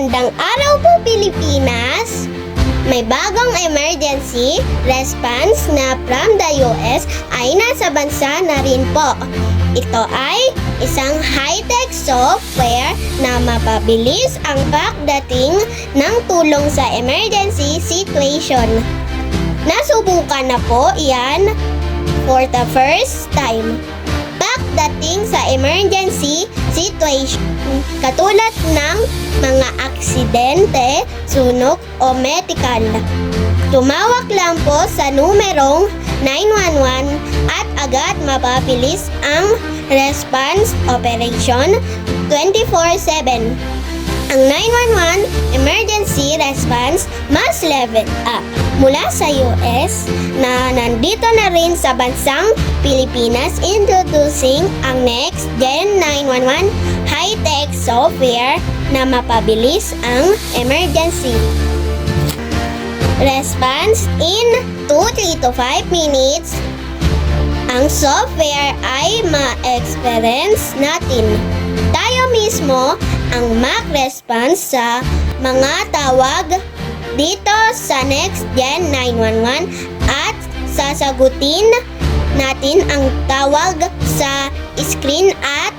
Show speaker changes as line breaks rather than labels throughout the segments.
Magandang araw po, Pilipinas! May bagong emergency response na from the US ay nasa bansa na rin po. Ito ay isang high-tech software na mapabilis ang pagdating ng tulong sa emergency situation. Nasubukan na po iyan for the first time. Pagdating sa emergency situation, katulad ng mga aksidente, sunog o medical. Tumawag lang po sa numerong 911 at agad mapabilis ang response operation 24/7. Ang 911 emergency response mas level up mula sa US na nandito na rin sa bansang Pilipinas, introducing ang next gen 911 high-tech software na mapabilis ang emergency response in 3 to 5 minutes. Ang software ay ma-experience natin. Tayo mismo ang mag-response sa mga tawag dito sa Next Gen 911 at sasagutin natin ang tawag sa screen at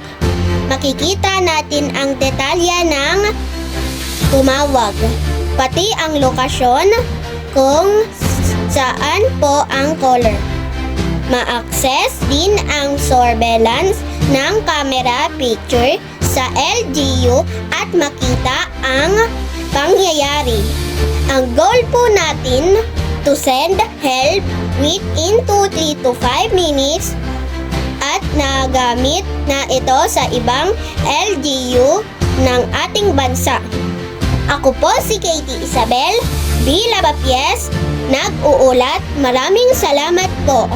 makikita natin ang detalye ng tumawag, pati ang lokasyon kung saan po ang caller. Ma-access din ang surveillance ng camera picture sa LGU at makita ang pangyayari. Ang goal po natin to send help within 3 to 5 minutes at nagamit na ito sa ibang LGU ng ating bansa. Ako po si Katie Isabel, Bilabapyes, nag-uulat. Maraming salamat po.